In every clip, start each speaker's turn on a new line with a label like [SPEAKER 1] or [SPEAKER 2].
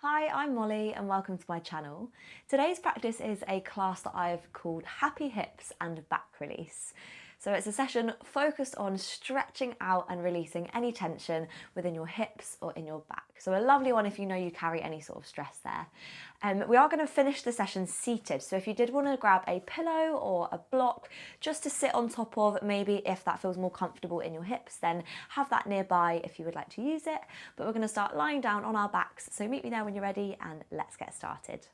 [SPEAKER 1] Hi, I'm Molly and welcome to my channel. Today's practice is a class that I've called Happy Hips and Back Release. So it's a session focused on stretching out and releasing any tension within your hips or in your back. So a lovely one if you know you carry any sort of stress there. We are going to finish the session seated. So if you did want to grab a pillow or a block just to sit on top of, maybe if that feels more comfortable in your hips, then have that nearby if you would like to use it. But we're going to start lying down on our backs. So meet me there when you're ready and let's get started.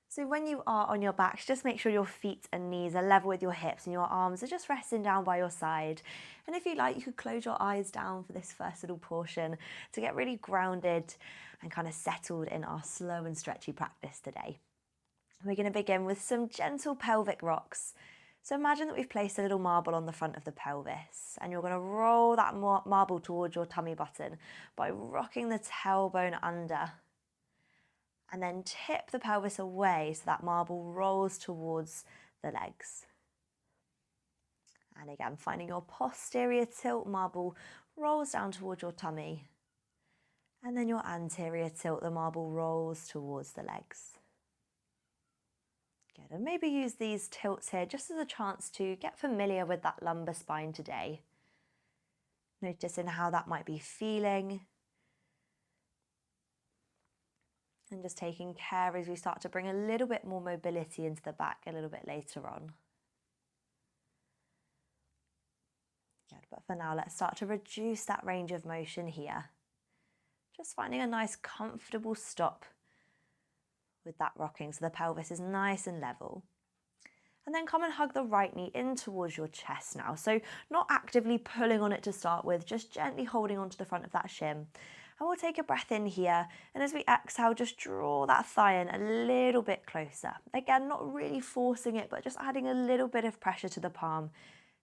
[SPEAKER 1] So when you are on your backs, just make sure your feet and knees are level with your hips and your arms are just resting down by your side. And if you like, you could close your eyes down for this first little portion to get really grounded and kind of settled in our slow and stretchy practice today. We're going to begin with some gentle pelvic rocks. So imagine that we've placed a little marble on the front of the pelvis and you're going to roll that marble towards your tummy button by rocking the tailbone under. And then tip the pelvis away so that marble rolls towards the legs. And again, finding your posterior tilt, marble rolls down towards your tummy. And then your anterior tilt, the marble rolls towards the legs. Good, and maybe use these tilts here just as a chance to get familiar with that lumbar spine today. Noticing how that might be feeling. And just taking care as we start to bring a little bit more mobility into the back a little bit later on. Good, but for now, let's start to reduce that range of motion here. Just finding a nice comfortable stop with that rocking so the pelvis is nice and level. And then come and hug the right knee in towards your chest now. So not actively pulling on it to start with, just gently holding onto the front of that shin. And we'll take a breath in here, and as we exhale, just draw that thigh in a little bit closer. Again, not really forcing it, but just adding a little bit of pressure to the palm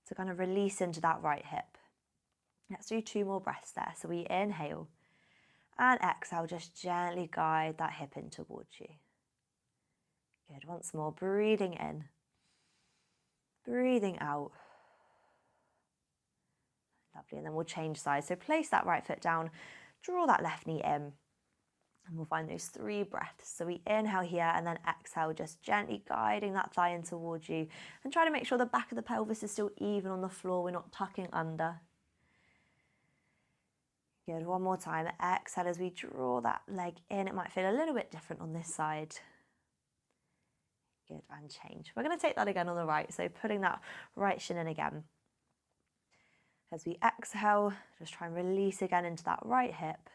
[SPEAKER 1] to kind of release into that right hip. Let's do 2 more breaths there. So we inhale, and exhale, just gently guide that hip in towards you. Good, once more, breathing in, breathing out. Lovely, and then we'll change sides. So place that right foot down, draw that left knee in, and we'll find those 3 breaths. So we inhale here and then exhale, just gently guiding that thigh in towards you and try to make sure the back of the pelvis is still even on the floor, we're not tucking under. Good, one more time. Exhale as we draw that leg in. It might feel a little bit different on this side. Good, and change. We're going to take that again on the right, so putting that right shin in again. As we exhale, just try and release again into that right hip.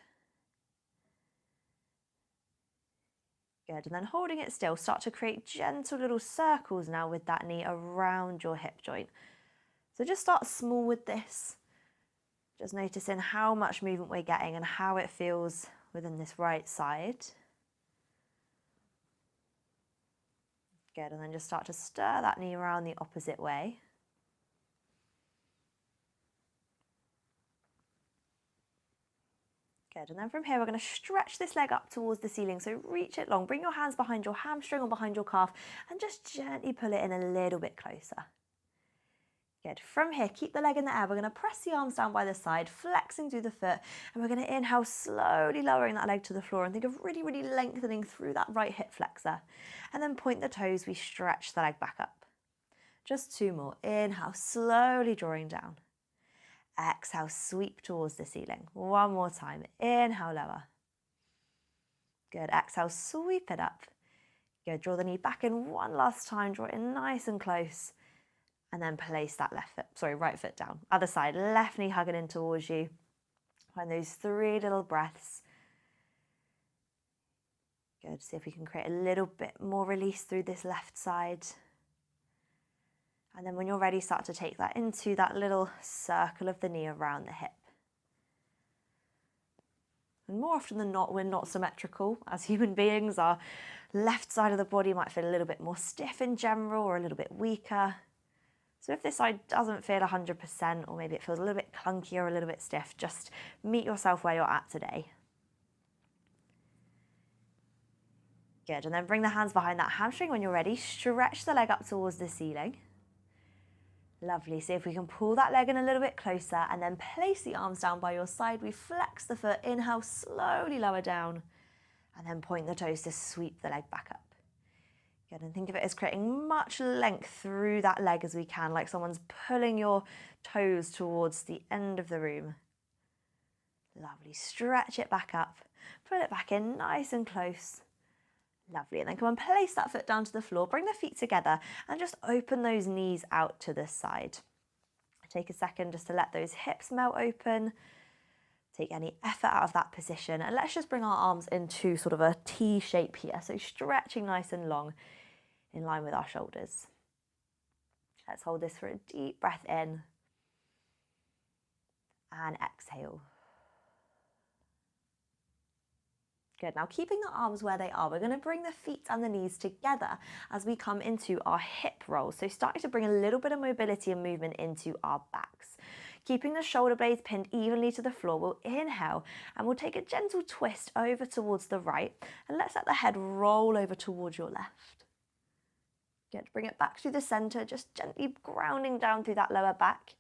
[SPEAKER 1] Good, and then holding it still, start to create gentle little circles now with that knee around your hip joint. So just start small with this. Just noticing how much movement we're getting and how it feels within this right side. Good, and then just start to stir that knee around the opposite way. Good, and then from here we're going to stretch this leg up towards the ceiling, so reach it long, bring your hands behind your hamstring or behind your calf and just gently pull it in a little bit closer. Good, from here keep the leg in the air, we're going to press the arms down by the side, flexing through the foot, and we're going to inhale, slowly lowering that leg to the floor and think of really, really lengthening through that right hip flexor, and then point the toes, we stretch the leg back up. Just 2 more, inhale, slowly drawing down. Exhale, sweep towards the ceiling. 1 more time. Inhale, lower. Good. Exhale, sweep it up. Good. Draw the knee back in one last time. Draw it in nice and close. And then place that right foot down. Other side, left knee hugging in towards you. Find those 3 little breaths. Good. See if we can create a little bit more release through this left side. And then when you're ready, start to take that into that little circle of the knee around the hip. And more often than not, we're not symmetrical as human beings. Our left side of the body might feel a little bit more stiff in general or a little bit weaker. So if this side doesn't feel 100% or maybe it feels a little bit clunky or a little bit stiff, just meet yourself where you're at today. Good, and then bring the hands behind that hamstring when you're ready. Stretch the leg up towards the ceiling. Lovely, see if we can pull that leg in a little bit closer and then place the arms down by your side. We flex the foot, inhale, slowly lower down. And then point the toes to sweep the leg back up. Good, and think of it as creating much length through that leg as we can, like someone's pulling your toes towards the end of the room. Lovely, stretch it back up, pull it back in nice and close. Lovely, and then come and place that foot down to the floor, bring the feet together and just open those knees out to the side. Take a second just to let those hips melt open. Take any effort out of that position, and let's just bring our arms into sort of a T shape here, so stretching nice and long in line with our shoulders. Let's hold this for a deep breath in and exhale. Good, now keeping the arms where they are, we're going to bring the feet and the knees together as we come into our hip roll. So starting to bring a little bit of mobility and movement into our backs. Keeping the shoulder blades pinned evenly to the floor, we'll inhale and we'll take a gentle twist over towards the right, and let's let the head roll over towards your left. Good, bring it back through the center, just gently grounding down through that lower back.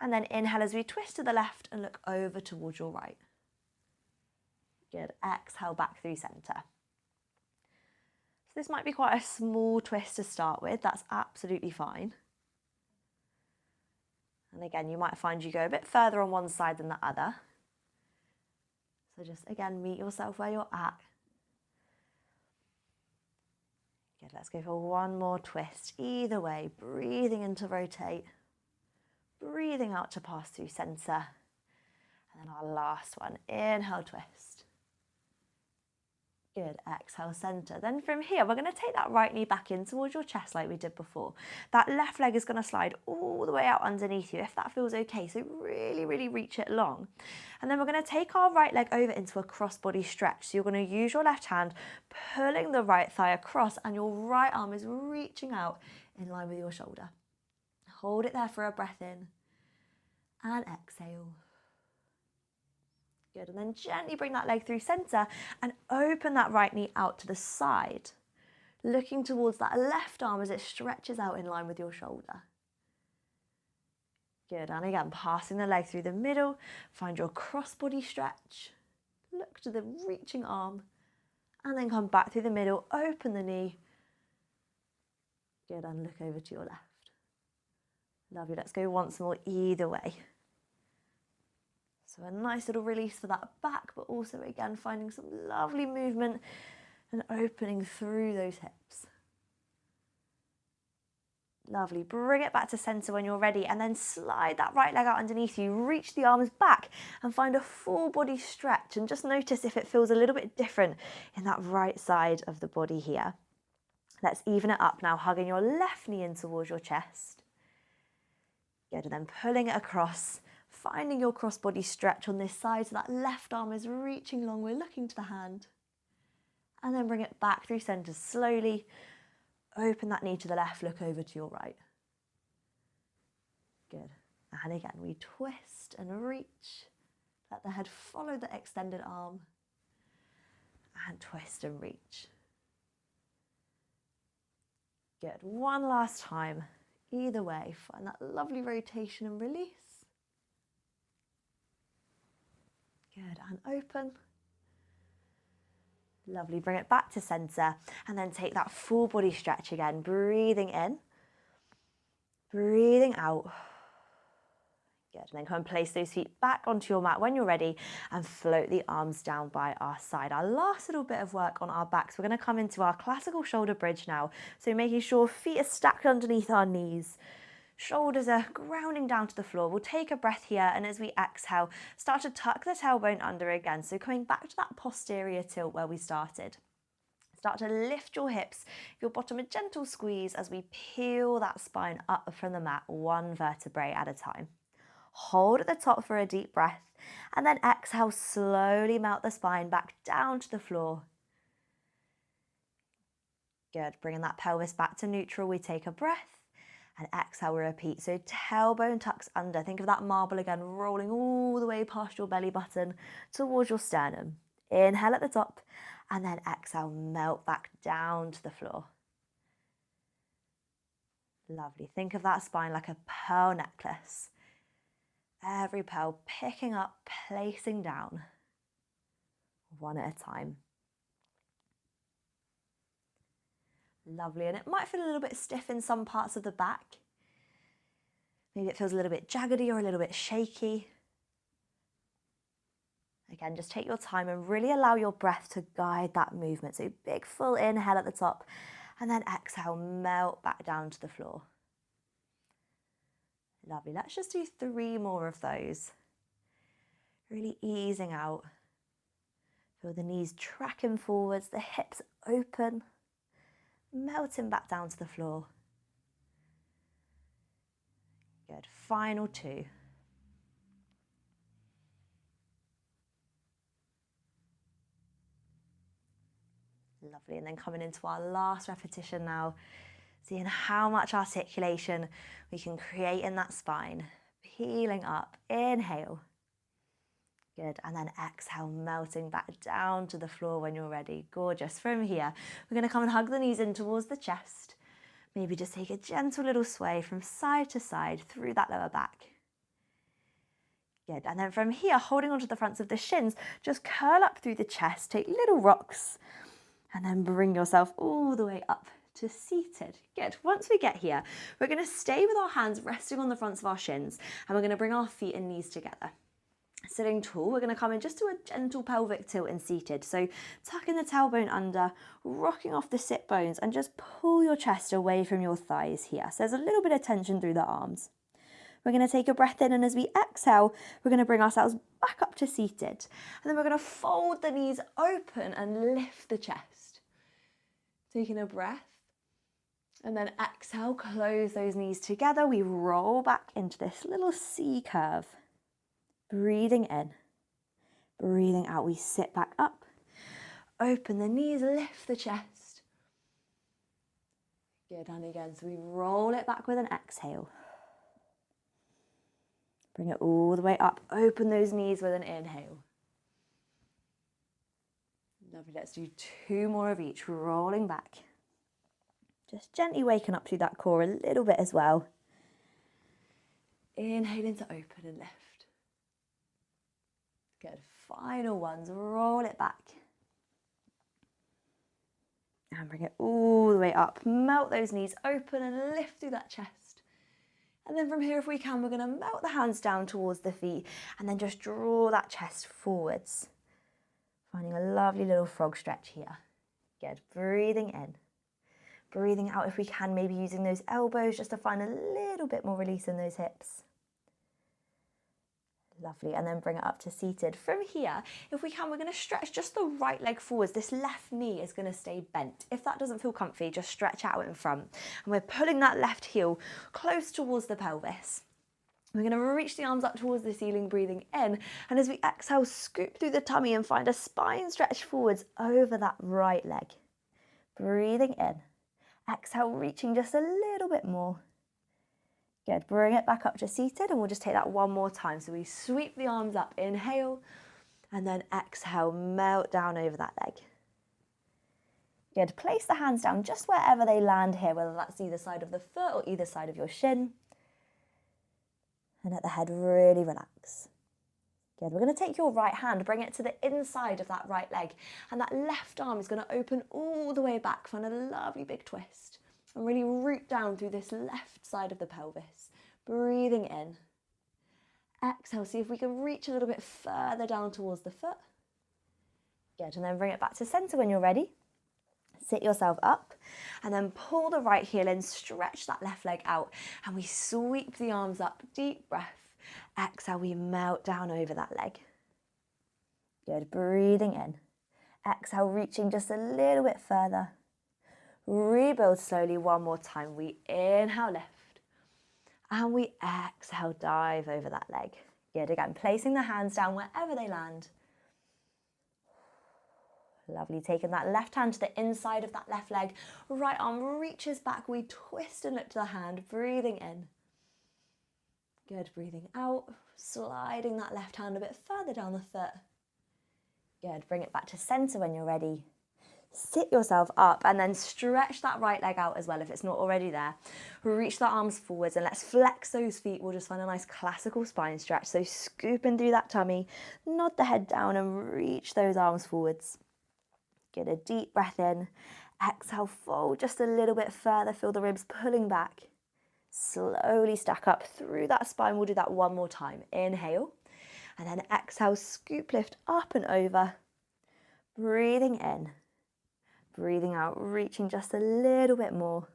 [SPEAKER 1] And then inhale as we twist to the left and look over towards your right. Good, exhale back through center. So this might be quite a small twist to start with, that's absolutely fine. And again, you might find you go a bit further on one side than the other. So just again, meet yourself where you're at. Good, let's go for one more twist. Either way, breathing in to rotate, breathing out to pass through center. And then our last one, inhale, twist. Good, exhale, center. Then from here, we're going to take that right knee back in towards your chest like we did before. That left leg is going to slide all the way out underneath you, if that feels okay. So really, really reach it long. And then we're going to take our right leg over into a cross-body stretch. So you're going to use your left hand, pulling the right thigh across, and your right arm is reaching out in line with your shoulder. Hold it there for a breath in, and exhale. Good, and then gently bring that leg through center and open that right knee out to the side, looking towards that left arm as it stretches out in line with your shoulder. Good, and again, passing the leg through the middle, find your cross-body stretch, look to the reaching arm, and then come back through the middle, open the knee. Good, and look over to your left. Lovely, let's go once more either way. So a nice little release for that back, but also again finding some lovely movement and opening through those hips. Lovely, bring it back to center when you're ready, and then slide that right leg out underneath you, reach the arms back and find a full body stretch, and just notice if it feels a little bit different in that right side of the body here. Let's even it up now, hugging your left knee in towards your chest. Good, and then pulling it across, finding your cross-body stretch on this side so that left arm is reaching long, we're looking to the hand. And then bring it back through center slowly. Open that knee to the left, look over to your right. Good. And again, we twist and reach. Let the head follow the extended arm. And twist and reach. Good. One last time. Either way, find that lovely rotation and release. Good, and open. Lovely, bring it back to center, and then take that full body stretch again, breathing in, breathing out. Good, and then come and place those feet back onto your mat when you're ready, and float the arms down by our side. Our last little bit of work on our backs, we're going to come into our classical shoulder bridge now. So making sure feet are stacked underneath our knees. Shoulders are grounding down to the floor. We'll take a breath here, and as we exhale, start to tuck the tailbone under again. So coming back to that posterior tilt where we started. Start to lift your hips, your bottom a gentle squeeze as we peel that spine up from the mat, one vertebrae at a time. Hold at the top for a deep breath, and then exhale, slowly melt the spine back down to the floor. Good, bringing that pelvis back to neutral, we take a breath. And exhale, we repeat. So tailbone tucks under. Think of that marble again, rolling all the way past your belly button towards your sternum. Inhale at the top, and then exhale, melt back down to the floor. Lovely. Think of that spine like a pearl necklace. Every pearl picking up, placing down, one at a time. Lovely, and it might feel a little bit stiff in some parts of the back. Maybe it feels a little bit jaggedy or a little bit shaky. Again, just take your time and really allow your breath to guide that movement. So big full inhale at the top, and then exhale, melt back down to the floor. Lovely, let's just do 3 more of those. Really easing out. Feel the knees tracking forwards, the hips open, melting back down to the floor. Good, final 2. Lovely, and then coming into our last repetition now, seeing how much articulation we can create in that spine. Peeling up, inhale. Good, and then exhale, melting back down to the floor when you're ready. Gorgeous. From here, we're going to come and hug the knees in towards the chest. Maybe just take a gentle little sway from side to side through that lower back. Good, and then from here, holding onto the fronts of the shins, just curl up through the chest, take little rocks, and then bring yourself all the way up to seated. Good. Once we get here, we're going to stay with our hands resting on the fronts of our shins, and we're going to bring our feet and knees together. Sitting tall, we're going to come in just to a gentle pelvic tilt and seated. So tucking the tailbone under, rocking off the sit bones, and just pull your chest away from your thighs here. So there's a little bit of tension through the arms. We're going to take a breath in, and as we exhale, we're going to bring ourselves back up to seated. And then we're going to fold the knees open and lift the chest. Taking a breath. And then exhale, close those knees together. We roll back into this little C curve. Breathing in, breathing out. We sit back up, open the knees, lift the chest. Good, and again, so we roll it back with an exhale. Bring it all the way up, open those knees with an inhale. Lovely, let's do 2 more of each, rolling back. Just gently waking up through that core a little bit as well. Inhaling to open and lift. Good, final ones, roll it back. And bring it all the way up. Melt those knees open and lift through that chest. And then from here, if we can, we're going to melt the hands down towards the feet and then just draw that chest forwards. Finding a lovely little frog stretch here. Good, breathing in. Breathing out if we can, maybe using those elbows just to find a little bit more release in those hips. Lovely, and then bring it up to seated. From here, if we can, we're going to stretch just the right leg forwards. This left knee is going to stay bent. If that doesn't feel comfy, just stretch out in front. And we're pulling that left heel close towards the pelvis. We're going to reach the arms up towards the ceiling, breathing in. And as we exhale, scoop through the tummy and find a spine stretch forwards over that right leg. Breathing in. Exhale, reaching just a little bit more. Good, bring it back up to seated, and we'll just take that one more time. So we sweep the arms up, inhale, and then exhale, melt down over that leg. Good, place the hands down just wherever they land here, whether that's either side of the foot or either side of your shin. And let the head really relax. Good, we're going to take your right hand, bring it to the inside of that right leg, and that left arm is going to open all the way back, find a lovely big twist. And really root down through this left side of the pelvis. Breathing in. Exhale, see if we can reach a little bit further down towards the foot. Good, and then bring it back to center when you're ready. Sit yourself up, and then pull the right heel in, stretch that left leg out, and we sweep the arms up, deep breath. Exhale, we melt down over that leg. Good, breathing in. Exhale, reaching just a little bit further. Rebuild slowly one more time. We inhale, lift, and we exhale, dive over that leg. Good, again, placing the hands down wherever they land. Lovely, taking that left hand to the inside of that left leg. Right arm reaches back, we twist and lift the hand, breathing in. Good, breathing out, sliding that left hand a bit further down the foot. Good, bring it back to center when you're ready. Sit yourself up and then stretch that right leg out as well if it's not already there. Reach the arms forwards and let's flex those feet. We'll just find a nice classical spine stretch. So scooping through that tummy, nod the head down and reach those arms forwards. Get a deep breath in. Exhale, fold just a little bit further, feel the ribs pulling back. Slowly stack up through that spine. We'll do that one more time. Inhale, and then exhale, scoop, lift up and over. Breathing in, breathing out, reaching just a little bit more.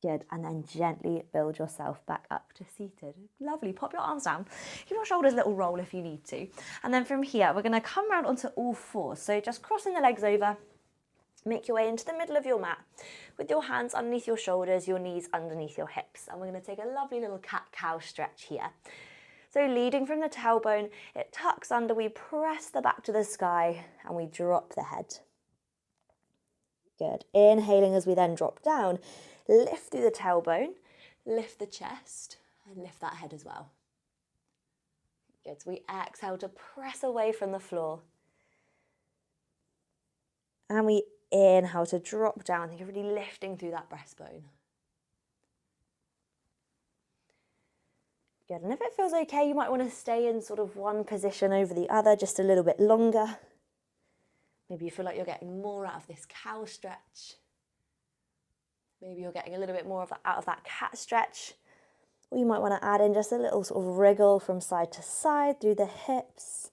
[SPEAKER 1] Good, and then gently build yourself back up to seated. Lovely, pop your arms down. Give your shoulders a little roll if you need to. And then from here, we're gonna come round onto all fours. So just crossing the legs over, make your way into the middle of your mat with your hands underneath your shoulders, your knees underneath your hips. And we're gonna take a lovely little cat-cow stretch here. So leading from the tailbone, it tucks under, we press the back to the sky and we drop the head. Good, inhaling as we then drop down, lift through the tailbone, lift the chest, and lift that head as well. Good, so we exhale to press away from the floor. And we inhale to drop down. I think you're really lifting through that breastbone. Good, and if it feels okay, you might want to stay in sort of one position over the other just a little bit longer. Maybe you feel like you're getting more out of this cow stretch. Maybe you're getting a little bit more of that, out of that cat stretch. Or you might want to add in just a little sort of wriggle from side to side through the hips.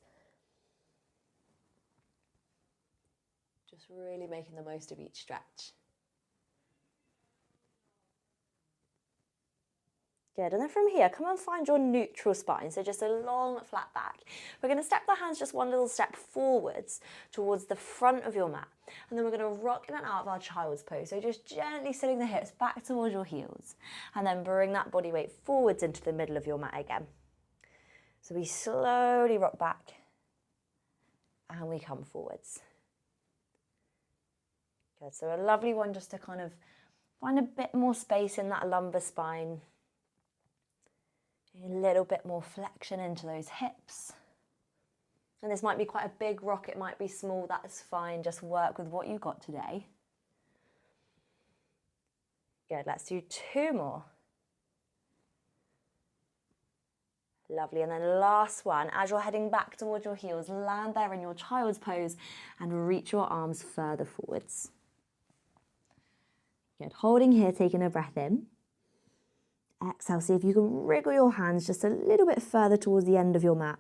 [SPEAKER 1] Just really making the most of each stretch. Good, and then from here, come and find your neutral spine, so just a long, flat back. We're going to step the hands just one little step forwards towards the front of your mat, and then we're going to rock in and out of our child's pose, so just gently sitting the hips back towards your heels, and then bring that body weight forwards into the middle of your mat again. So we slowly rock back, and we come forwards. Good, so a lovely one just to kind of find a bit more space in that lumbar spine. A little bit more flexion into those hips. And this might be quite a big rock, it might be small, that's fine. Just work with what you got today. Good, let's do 2 more. Lovely, and then last one. As you're heading back towards your heels, land there in your child's pose and reach your arms further forwards. Good, holding here, taking a breath in. Exhale, see if you can wriggle your hands just a little bit further towards the end of your mat.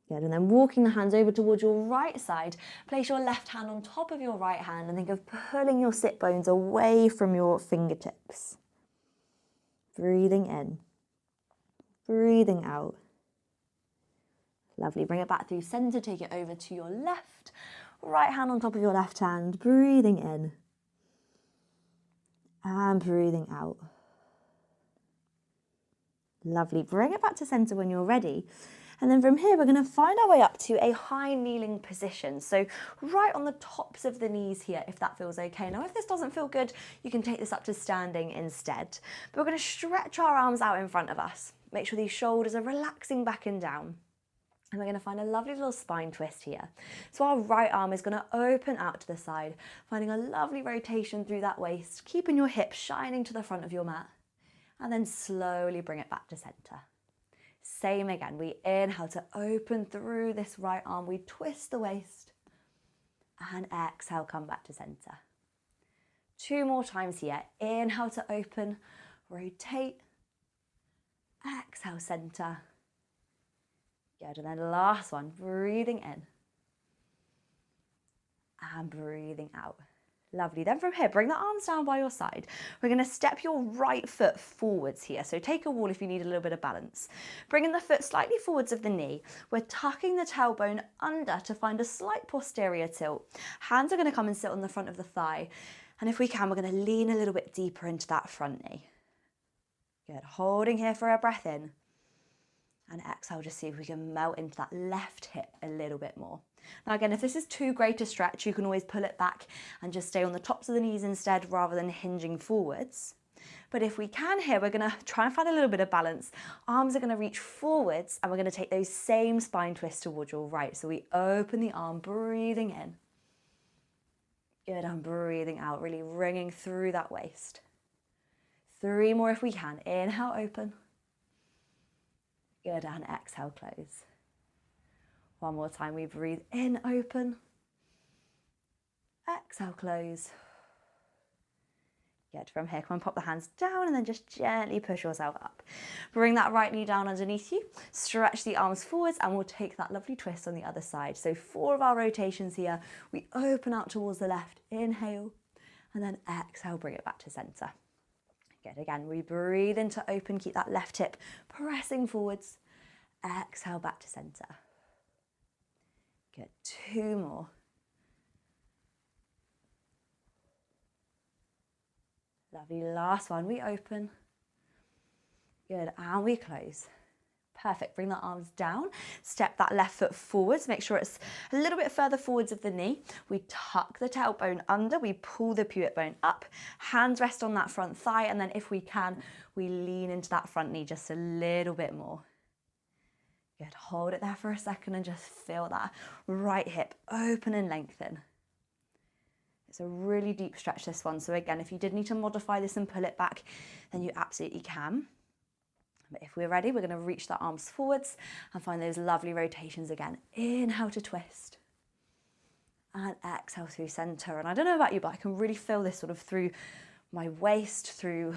[SPEAKER 1] Good, and then walking the hands over towards your right side, place your left hand on top of your right hand and think of pulling your sit bones away from your fingertips. Breathing in, breathing out. Lovely, bring it back through center, take it over to your left, right hand on top of your left hand, breathing in. And breathing out. Lovely. Bring it back to center when you're ready. And then from here, we're going to find our way up to a high kneeling position. So right on the tops of the knees here, if that feels okay. Now, if this doesn't feel good, you can take this up to standing instead. But we're going to stretch our arms out in front of us. Make sure these shoulders are relaxing back and down. And we're going to find a lovely little spine twist here. So our right arm is going to open out to the side, finding a lovely rotation through that waist, keeping your hips shining to the front of your mat, and then slowly bring it back to center. Same again, we inhale to open through this right arm, we twist the waist, and exhale, come back to center. 2 more times here. Inhale to open, rotate, exhale, center. Good, and then last one, breathing in and breathing out. Lovely, then from here, bring the arms down by your side. We're gonna step your right foot forwards here. So take a wall if you need a little bit of balance. Bringing the foot slightly forwards of the knee. We're tucking the tailbone under to find a slight posterior tilt. Hands are gonna come and sit on the front of the thigh. And if we can, we're gonna lean a little bit deeper into that front knee. Good, holding here for a breath in. And exhale, just see if we can melt into that left hip a little bit more. Now again, if this is too great a stretch, you can always pull it back and just stay on the tops of the knees instead rather than hinging forwards. But if we can here, we're gonna try and find a little bit of balance. Arms are gonna reach forwards and we're gonna take those same spine twists towards your right. So we open the arm, breathing in. Good, and breathing out, really wringing through that waist. 3 more if we can. Inhale, open. Good, and exhale, close. 1 more time, we breathe in, open. Exhale, close. Good. From here, come on, pop the hands down and then just gently push yourself up. Bring that right knee down underneath you. Stretch the arms forwards and we'll take that lovely twist on the other side. So 4 of our rotations here. We open out towards the left. Inhale and then exhale, bring it back to center. Good. Again, we breathe into open. Keep that left hip pressing forwards. Exhale, back to center. Good. 2 more. Lovely, last one, we open. Good, and we close. Perfect, bring the arms down, step that left foot forwards, make sure it's a little bit further forwards of the knee. We tuck the tailbone under, we pull the pivot bone up, hands rest on that front thigh, and then if we can, we lean into that front knee just a little bit more. Good, hold it there for a second and just feel that right hip open and lengthen. It's a really deep stretch, this one. So again, if you did need to modify this and pull it back, then you absolutely can. But if we're ready, we're going to reach the arms forwards and find those lovely rotations again. Inhale to twist. And exhale through center. And I don't know about you, but I can really feel this sort of through my waist, through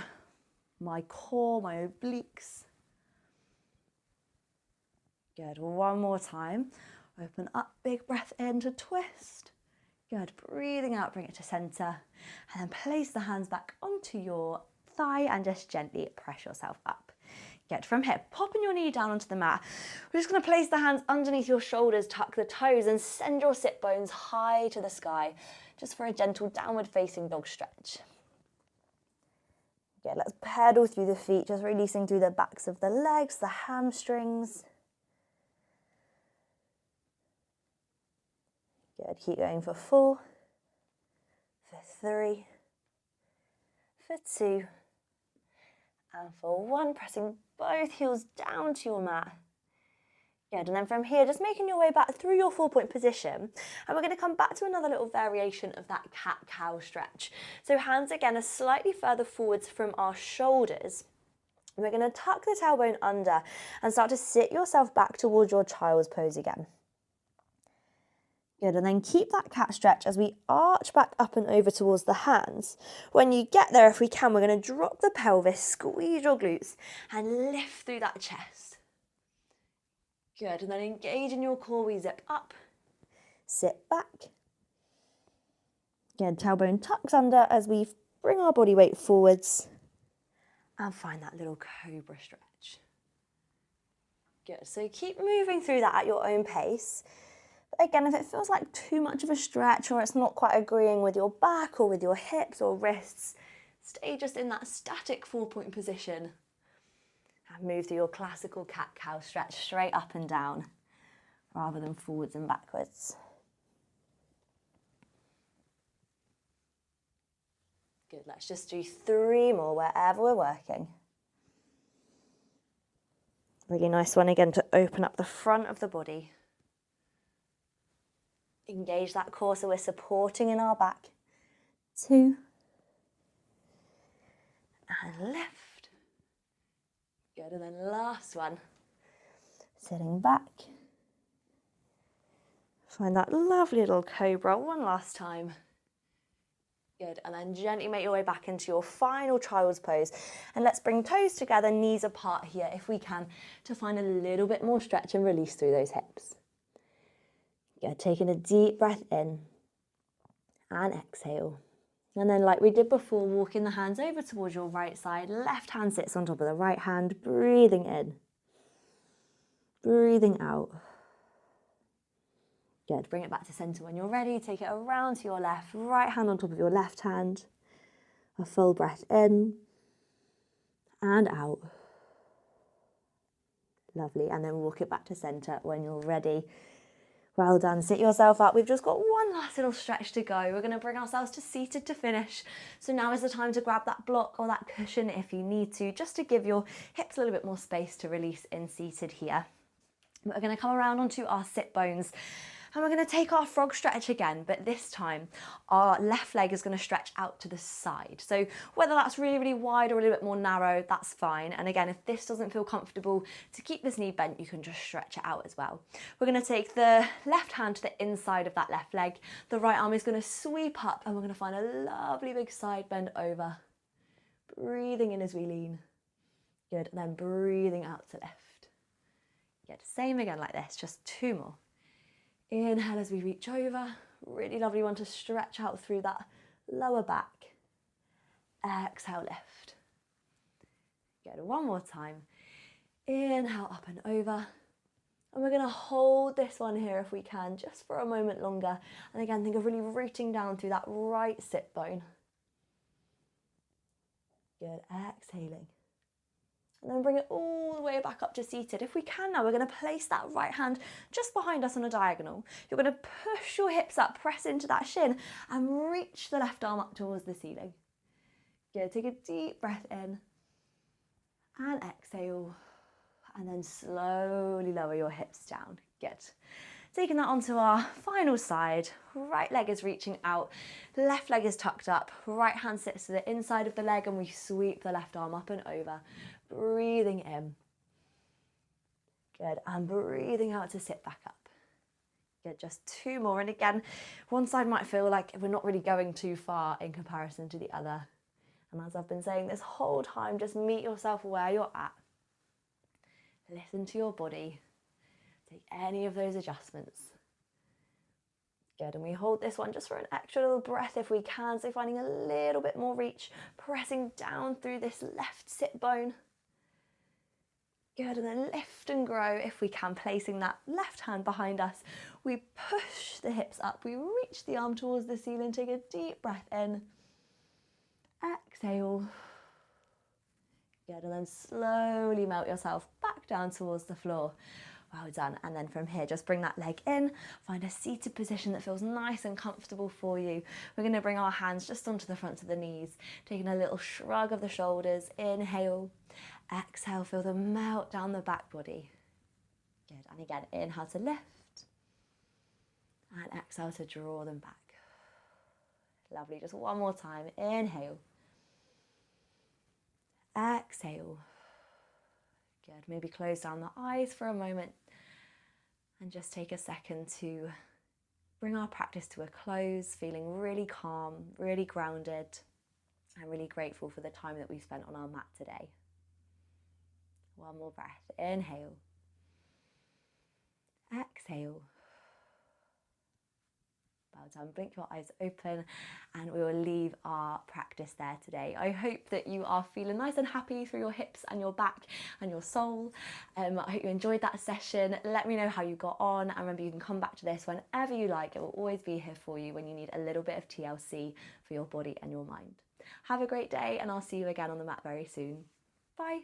[SPEAKER 1] my core, my obliques. Good. One more time. Open up, big breath in to twist. Good, breathing out, bring it to center, and then place the hands back onto your thigh and just gently press yourself up. Good, from here, popping your knee down onto the mat. We're just gonna place the hands underneath your shoulders, tuck the toes, and send your sit bones high to the sky, just for a gentle downward facing dog stretch. Good, let's pedal through the feet, just releasing through the backs of the legs, the hamstrings. Good, keep going for 4, for 3, for 2, and for 1, pressing both heels down to your mat. Good, and then from here, just making your way back through your 4-point position, and we're going to come back to another little variation of that cat-cow stretch. So hands again are slightly further forwards from our shoulders. We're going to tuck the tailbone under and start to sit yourself back towards your child's pose again. Good, and then keep that cat stretch as we arch back up and over towards the hands. When you get there, if we can, we're going to drop the pelvis, squeeze your glutes, and lift through that chest. Good, and then engage in your core, we zip up, sit back. Good, tailbone tucks under as we bring our body weight forwards, and find that little cobra stretch. Good, so keep moving through that at your own pace. But again, if it feels like too much of a stretch or it's not quite agreeing with your back or with your hips or wrists, stay just in that static 4-point position and move through your classical cat-cow stretch straight up and down rather than forwards and backwards. Good, let's just do 3 more wherever we're working. Really nice one again to open up the front of the body. Engage that core so we're supporting in our back. 2. And lift. Good, and then last one. Sitting back. Find that lovely little cobra one last time. Good, and then gently make your way back into your final child's pose. And let's bring toes together, knees apart here if we can, to find a little bit more stretch and release through those hips. Good, taking a deep breath in and exhale. And then like we did before, walking the hands over towards your right side, left hand sits on top of the right hand, breathing in, breathing out. Good, bring it back to center when you're ready, take it around to your left, right hand on top of your left hand, a full breath in and out. Lovely, and then walk it back to center when you're ready. Well done, sit yourself up. We've just got one last little stretch to go. We're going to bring ourselves to seated to finish. So now is the time to grab that block or that cushion if you need to, just to give your hips a little bit more space to release in seated here. We're going to come around onto our sit bones. And we're going to take our frog stretch again, but this time our left leg is going to stretch out to the side. So whether that's really, really wide or a little bit more narrow, that's fine. And again, if this doesn't feel comfortable to keep this knee bent, you can just stretch it out as well. We're going to take the left hand to the inside of that left leg. The right arm is going to sweep up and we're going to find a lovely big side bend over. Breathing in as we lean. Good, and then breathing out to lift. Good, same again like this, just 2 more. Inhale as we reach over. Really lovely one to stretch out through that lower back. Exhale, lift. Good, one more time. Inhale, up and over. And we're going to hold this one here if we can, just for a moment longer. And again, think of really rooting down through that right sit bone. Good, exhaling. And then bring it all the way back up to seated. If we can now, we're going to place that right hand just behind us on a diagonal. You're going to push your hips up, press into that shin, and reach the left arm up towards the ceiling. Good, take a deep breath in, and exhale, and then slowly lower your hips down. Good. Taking that onto our final side, right leg is reaching out, left leg is tucked up, right hand sits to the inside of the leg, and we sweep the left arm up and over. Breathing in. Good, and breathing out to sit back up. Good, just 2 more. And again, one side might feel like we're not really going too far in comparison to the other. And as I've been saying this whole time, just meet yourself where you're at. Listen to your body. Take any of those adjustments. Good, and we hold this one just for an extra little breath if we can. So finding a little bit more reach, pressing down through this left sit bone. Good, and then lift and grow if we can, placing that left hand behind us. We push the hips up, we reach the arm towards the ceiling, take a deep breath in. Exhale. Good, and then slowly melt yourself back down towards the floor. Well done. And then from here, just bring that leg in, find a seated position that feels nice and comfortable for you. We're going to bring our hands just onto the fronts of the knees, taking a little shrug of the shoulders. Inhale, exhale, feel them melt down the back body. Good. And again, inhale to lift, and exhale to draw them back. Lovely. Just one more time. Inhale, exhale. Good. Maybe close down the eyes for a moment and just take a second to bring our practice to a close, feeling really calm, really grounded, and really grateful for the time that we spent on our mat today. One more breath. Inhale. Exhale. Well done. Blink your eyes open and we will leave our practice there today. I hope that you are feeling nice and happy through your hips and your back and your soul. I hope you enjoyed that session. Let me know how you got on, and remember, you can come back to this whenever you like. It will always be here for you when you need a little bit of TLC for your body and your mind. Have a great day, and I'll see you again on the mat very soon. Bye.